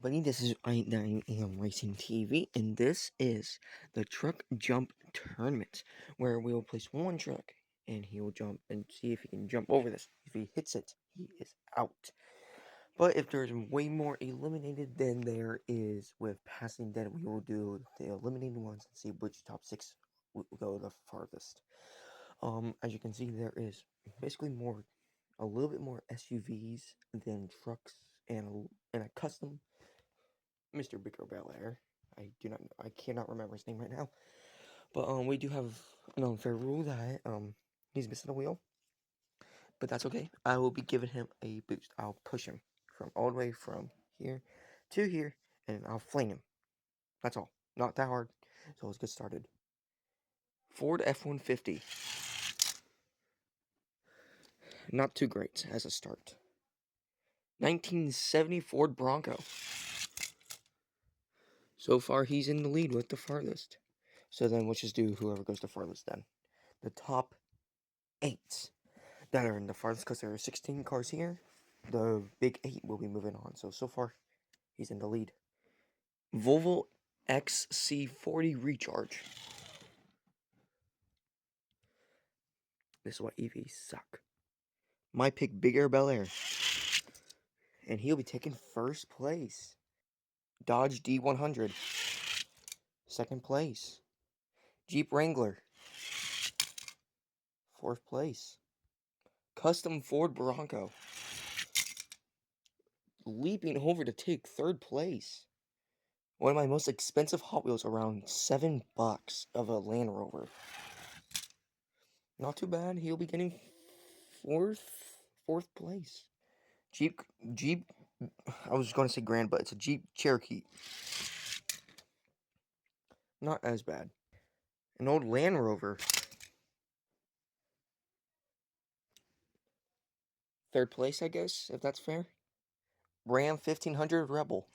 everybody, this is I am Racing TV, and this is the Truck Jump Tournament, where we will place one truck, and he will jump and see if he can jump over this. If he hits it, he is out. But if there's way more eliminated than there is with passing, then we will do the eliminated ones and see which top 6 will go the farthest. As you can see, there is basically a little bit more SUVs than trucks and a custom Mr. Bigger Bel Air. I cannot remember his name right now. But we do have an unfair rule that he's missing a wheel. But that's okay. I will be giving him a boost. I'll push him from all the way from here to here, and I'll fling him. That's all. Not that hard. So let's get started. Ford F-150. Not too great as a start. 1970 Ford Bronco. So far, he's in the lead with the farthest. So then we'll just do whoever goes the farthest then. The top 8 that are in the farthest, because there are 16 cars here. The big 8 will be moving on. So far, he's in the lead. Volvo XC40 Recharge. This is why EVs suck. My pick, Big Air Bel Air. And he'll be taking first place. Dodge D100. Second place. Jeep Wrangler. 4th place. Custom Ford Bronco. Leaping over to take 3rd place. One of my most expensive Hot Wheels, around $7 of a Land Rover. Not too bad. He'll be getting fourth place. Jeep. I was going to say Grand, but it's a Jeep Cherokee. Not as bad. An old Land Rover. 3rd place, I guess, if that's fair. Ram 1500 Rebel.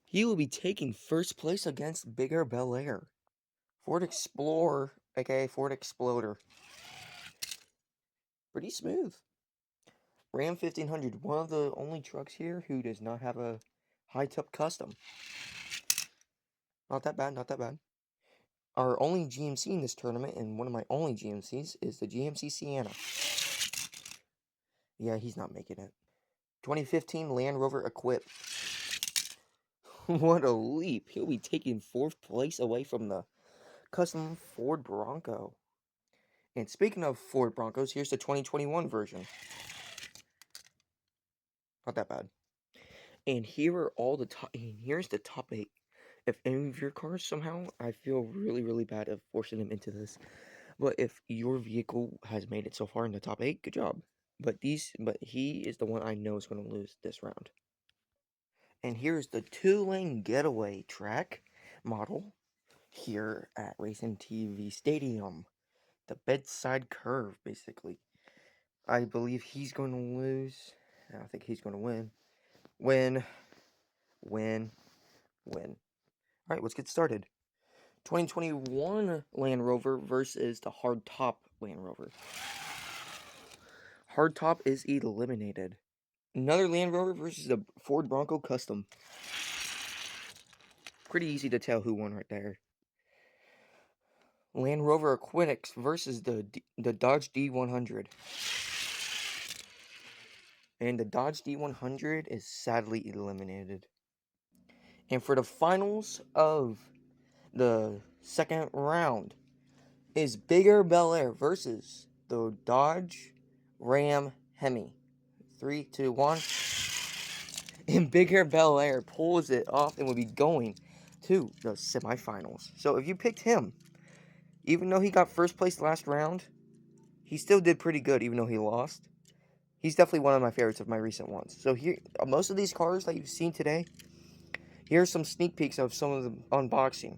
He will be taking first place against Bigger Bel Air. Ford Explorer, aka Ford Exploder. Pretty smooth. Ram 1500, one of the only trucks here who does not have a high-top custom. Not that bad, not that bad. Our only GMC in this tournament, and one of my only GMCs, is the GMC Sienna. Yeah, he's not making it. 2015 Land Rover Equip. What a leap. He'll be taking 4th place away from the custom Ford Bronco. And speaking of Ford Broncos, here's the 2021 version. Not that bad. And here are all the top. And here's the top 8. If any of your cars somehow, I feel really bad of forcing them into this. But if your vehicle has made it so far in the top 8, good job. But he is the one I know is going to lose this round. And here's the 2-lane getaway track model here at Racing TV Stadium. The bedside curve, basically. I believe he's going to lose. I think he's going to win. Win. Alright, let's get started. 2021 Land Rover versus the hardtop Land Rover. Hardtop is eliminated. Another Land Rover versus the Ford Bronco Custom. Pretty easy to tell who won right there. Land Rover Equinix versus the Dodge D100. And the Dodge D100 is sadly eliminated. And for the finals of the second round is Bigger Bel Air versus the Dodge Ram Hemi. 3, 2, 1. And Bigger Bel Air pulls it off and will be going to the semifinals. So if you picked him, even though he got first place last round, he still did pretty good even though he lost. He's definitely one of my favorites of my recent ones. So here, most of these cars that you've seen today, here's some sneak peeks of some of the unboxing.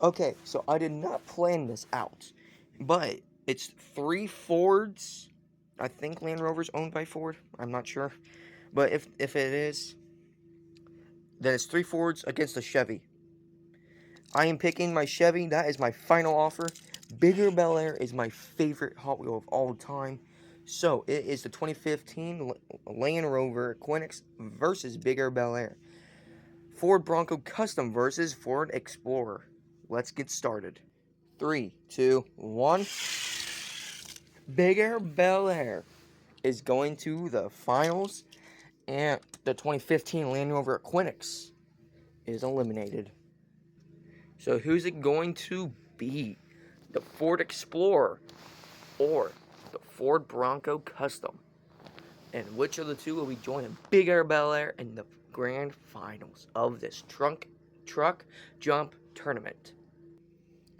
Okay, so I did not plan this out, but it's 3 Fords. I think Land Rover's owned by Ford. I'm not sure. But if it is, then it's 3 Fords against a Chevy. I am picking my Chevy. That is my final offer. Bigger Bel Air is my favorite Hot Wheel of all time. So it is the 2015 Land Rover Equinox versus Big Air Bel Air. Ford Bronco Custom versus Ford Explorer. Let's get started. 3, 2, 1. Big Air Bel Air is going to the finals, and the 2015 Land Rover Equinox is eliminated. So who's it going to be? The Ford Explorer or the Ford Bronco Custom? And which of the two will be joining Big Air Bel Air in the grand finals of this truck jump tournament?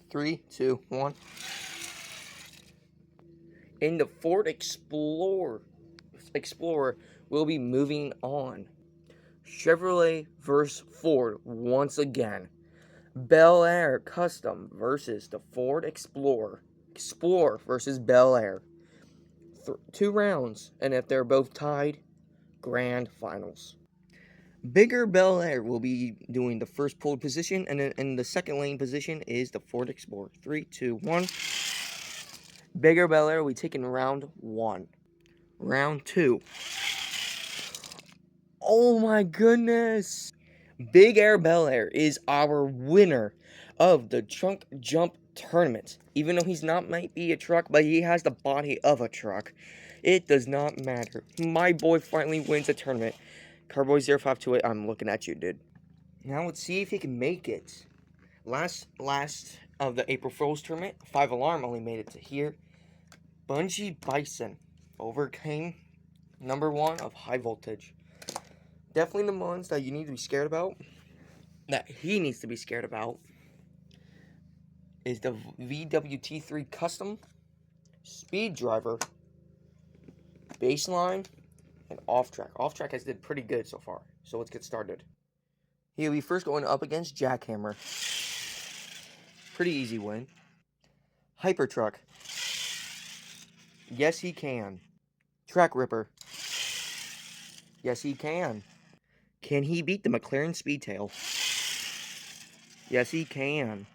3, 2, 1. In the Ford Explorer will be moving on. Chevrolet versus Ford once again. Bel Air Custom versus the Ford Explorer. Explorer versus Bel Air. 2 rounds, and if they're both tied, grand finals. Bigger Bel Air will be doing the first pole position, and then in the second lane position is the Ford Explorer. 3, 2, 1. Bigger Bel Air will be taking round 1. Round 2. Oh my goodness! Big Air Bel Air is our winner of the trunk jump tournament. Even though he's not might be a truck, but he has the body of a truck. It does not matter. My boy finally wins a tournament. Carboy0528, I'm looking at you, dude. Now let's see if he can make it. Last of the April Fool's tournament, 5 Alarm only made it to here. Bungee Bison overcame number 1 of High Voltage. Definitely the ones that you need to be scared about, that he needs to be scared about, is the VWT3 Custom, Speed Driver, Baseline, and Off Track. Off Track has did pretty good so far, so let's get started. He'll be first going up against Jackhammer. Pretty easy win. Hyper Truck. Yes, he can. Track Ripper. Yes, he can. Can he beat the McLaren Speedtail? Yes, he can.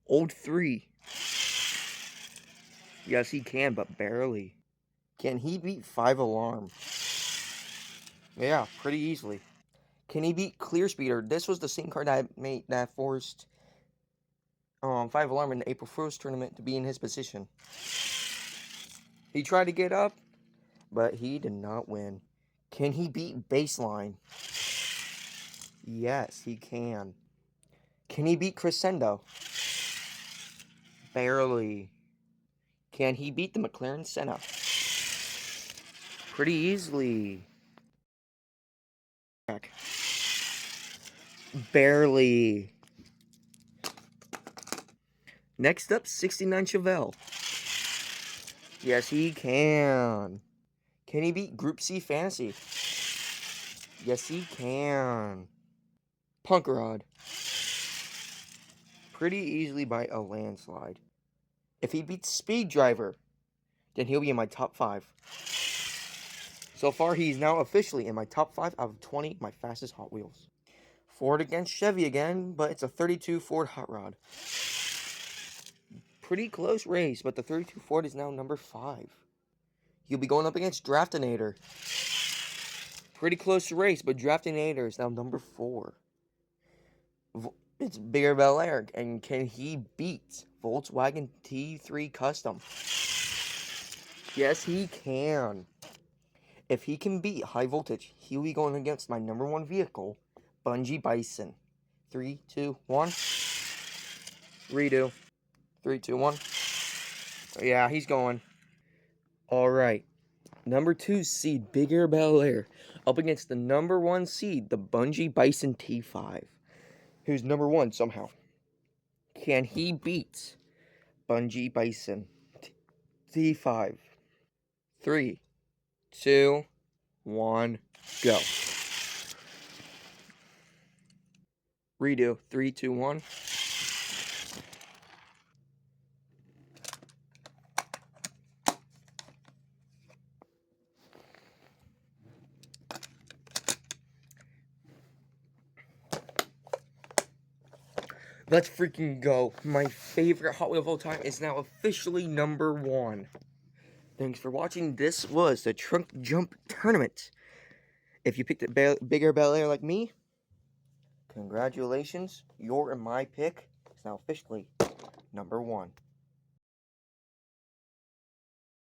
Old 3. Yes, he can, but barely. Can he beat 5 Alarm? Yeah, pretty easily. Can he beat Clear Speeder? This was the same card that forced 5 Alarm in the April 1st tournament to be in his position. He tried to get up, but he did not win. Can he beat Baseline? Yes, he can. Can he beat Crescendo? Barely. Can he beat the McLaren Senna? Pretty easily. Barely. Next up, 69 Chevelle. Yes, he can. Can he beat Group C Fantasy? Yes, he can. Punk Rod. Pretty easily by a landslide. If he beats Speed Driver, then he'll be in my top 5. So far, he's now officially in my top 5 out of 20 my fastest Hot Wheels. Ford against Chevy again, but it's a 32 Ford Hot Rod. Pretty close race, but the 32 Ford is now number 5. He'll be going up against Draftinator. Pretty close race, but Draftinator is now number 4. It's Big Air Bel Air, and can he beat Volkswagen T3 Custom? Yes, he can. If he can beat High Voltage, he'll be going against my number 1 vehicle, Bungee Bison. 3, 2, 1. Redo. 3, 2, 1. Yeah, he's going. Alright. Number 2 seed, Big Air Bel Air, up against the number 1 seed, the Bungee Bison T5, who's number 1 somehow. Can he beat Bungee Bison T5? 3, 2, 1, go. Redo. 3, 2, 1. Let's freaking go. My favorite Hot Wheel of all time is now officially number 1. Thanks for watching. This was the Trunk Jump Tournament. If you picked a bigger Bel Air like me, congratulations. Your and my pick is now officially number 1.